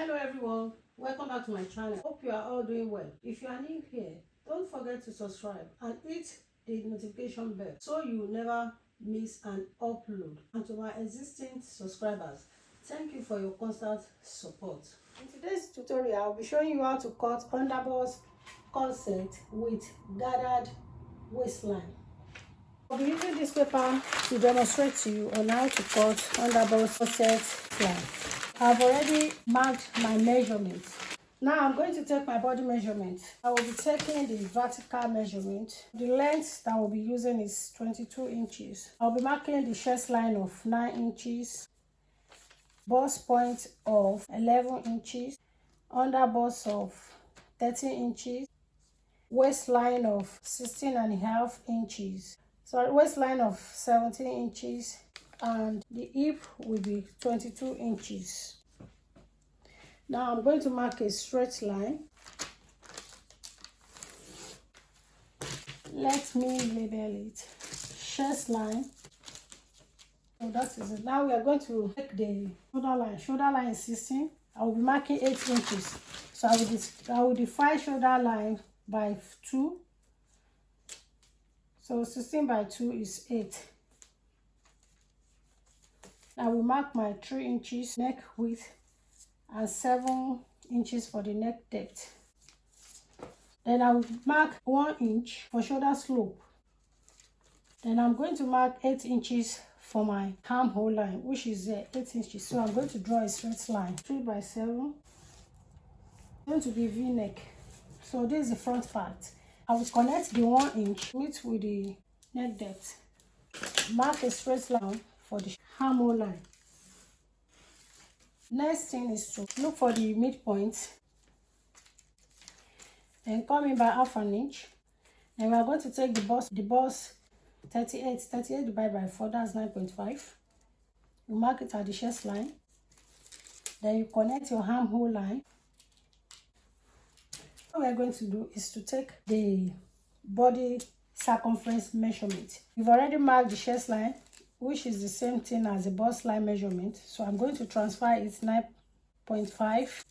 Hello everyone, welcome back to my channel. Hope you are all doing well. If you are new here, don't forget to subscribe and hit the notification bell so you never miss an upload. And to my existing subscribers, thank you for your constant support. In today's tutorial, I'll be showing you how to cut underbust corset with gathered waistline. I'll be using this paper to demonstrate to you on how to cut underbust corset waistline. I've already marked my measurements. Now I'm going to take my body measurement. I will be taking the vertical measurement. The length that I will be using is 22 inches. I'll be marking the chest line of 9 inches, bust point of 11 inches, under bust of 13 inches, waistline of 16.5 inches. So waistline of 17 inches, and the hip will be 22 inches. Now I'm going to mark a straight line. Let me label it chest line. So that is it. Now we are going to take the shoulder line. Shoulder line is 16. I will be marking 8 inches. So I will divide shoulder line by 2. So 16 by 2 is 8. I will mark my 3 inches neck width and 7 inches for the neck depth. Then I will mark 1 inch for shoulder slope. Then I'm going to mark 8 inches for my armhole line, which is 8 inches. So I'm going to draw a straight line. 3 by 7. It's going to be V-neck. So this is the front part. I will connect the 1 inch meet with the neck depth. Mark a straight line for the armhole line. Next thing is to look for the midpoint, then come in by half an inch. And we are going to take the bust 38 divided by 4, that's 9.5. You mark it at the chest line. Then you connect your armhole line. What we are going to do is to take the body circumference measurement. You've already marked the chest line, which is the same thing as the bust line measurement. So I'm going to transfer it 9.5.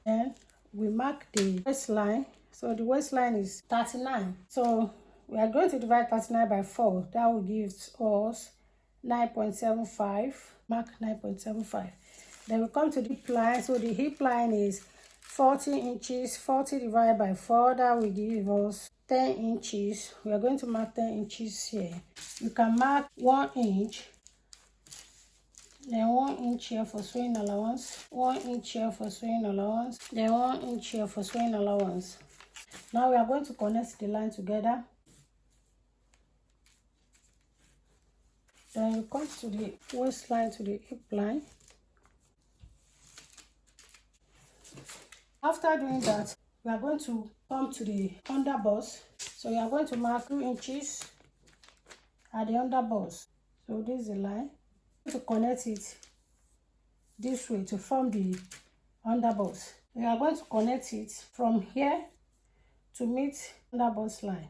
Then we mark the waistline. So the waistline is 39. So we are going to divide 39 by 4. That will give us 9.75. Mark 9.75. Then we come to the hip line. So the hip line is 40 inches. 40 divided by 4. That will give us 10 inches. We are going to mark 10 inches here. You can mark 1 inch, then 1 inch here for sewing allowance, 1 inch here for sewing allowance, then 1 inch here for sewing allowance. Now we are going to connect the line together. Then you come to the waistline to the hip line. After doing that, we are going to come to the underbust. So we are going to mark 2 inches at the underbust. So this is the line. To connect it this way to form the underbust. We are going to connect it from here to meet underbust line.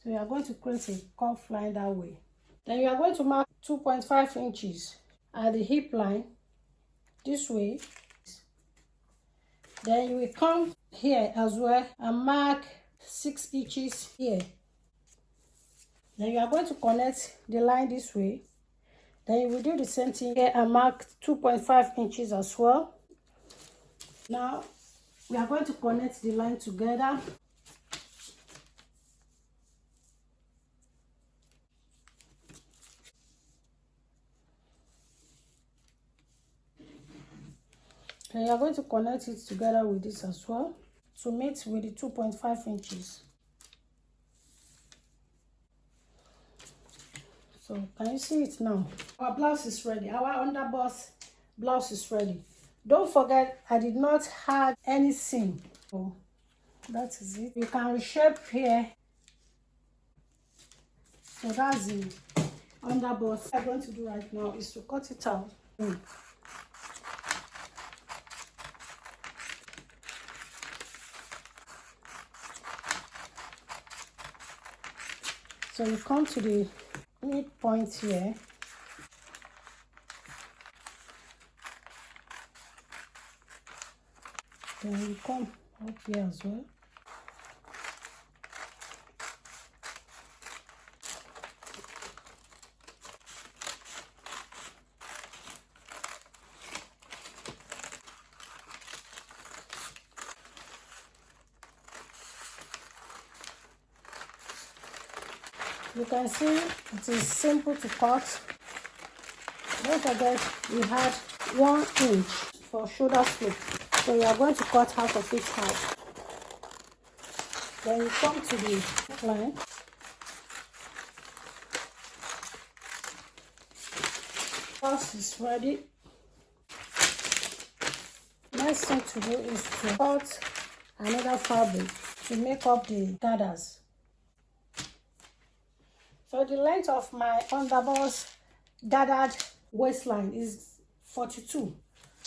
So we are going to create a curved line that way. Then you are going to mark 2.5 inches at the hip line this way. Then you will come here as well and mark 6 inches here. Then you are going to connect the line this way. Then you will do the same thing here and mark 2.5 inches as well. Now we are going to connect the line together. And you are going to connect it together with this as well to meet with the 2.5 inches. So can you see it now? Our blouse is ready. Our underbust blouse is ready. Don't forget, I did not add any seam. So that is it. You can reshape here. So that's the underbust. What I'm going to do right now is to cut it out. So you come to the midpoint here. Then you come up here as well. You can see it is simple to cut. Don't forget we had 1 inch for shoulder strip, so you are going to cut half of it out. Then you come to the neckline. Once it's ready, next thing to do is to cut another fabric to make up the gathers. So the length of my underbust gathered waistline is 42,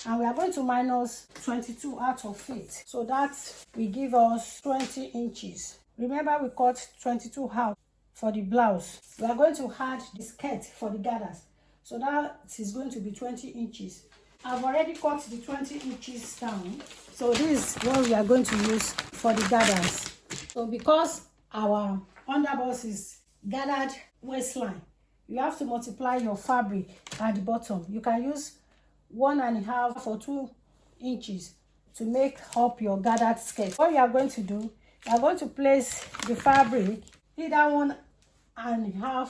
and we are going to minus 22 out of it, so that will give us 20 inches. Remember, we cut 22 out for the blouse. We are going to add the skirt for the gathers, so that is going to be 20 inches. I've already cut the 20 inches down, so this is what we are going to use for the gathers. So because our underbust is gathered waistline, you have to multiply your fabric at the bottom. You can use 1.5 or 2 inches to make up your gathered skirt. What you are going to do, you are going to place the fabric either 1.5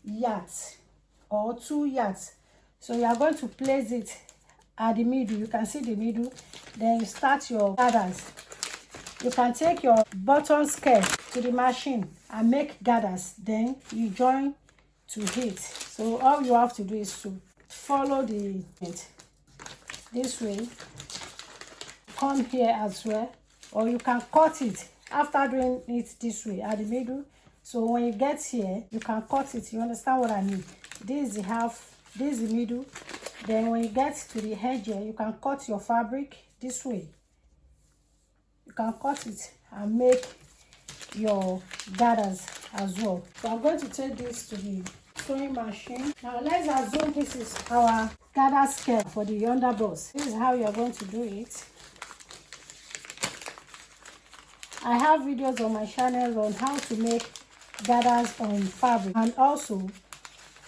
yards or 2 yards. So you are going to place it at the middle. You can see the middle. Then you start your gathers. You can take your bottom skirt to the machine and make gathers, then you join to it. So all you have to do is to follow the this way, come here as well, or you can cut it after doing it this way at the middle. So when you get here, you can cut it. You understand what I mean? This is the half, this is the middle. Then when you get to the edge here, you can cut your fabric this way. You can cut it and make your gathers as well. So I'm going to take this to the sewing machine. Now let's assume this is our gather skirt for the underbust. This is how you are going to do it. I have videos on my channel on how to make gathers on fabric, and also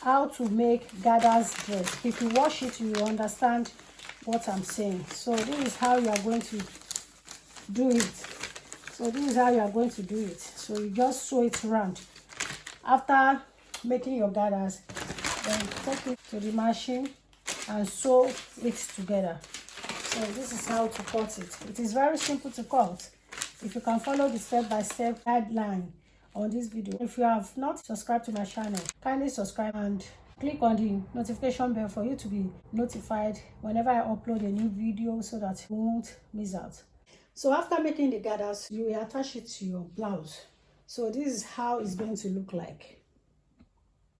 how to make gathers dress. If you watch it, you will understand what I'm saying. So this is how you are going to do it. So this is how you are going to do it. So you just sew it around. After making your gathers, then take it to the machine and sew it together. So this is how to cut it. It is very simple to cut. If you can follow the step-by-step guideline on this video. If you have not subscribed to my channel, kindly subscribe and click on the notification bell for you to be notified whenever I upload a new video, so that you won't miss out. So after making the gathers, you will attach it to your blouse. So this is how it's going to look like.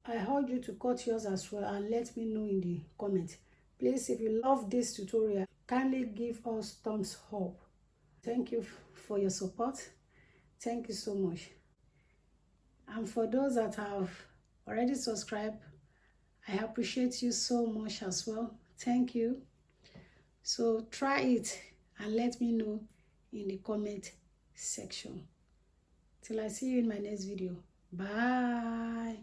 I urge you to cut yours as well and let me know in the comment. Please, if you love this tutorial, kindly give us thumbs up. Thank you for your support. Thank you so much. And for those that have already subscribed, I appreciate you so much as well. Thank you. So try it and let me know in the comment section. Till I see you in my next video. Bye.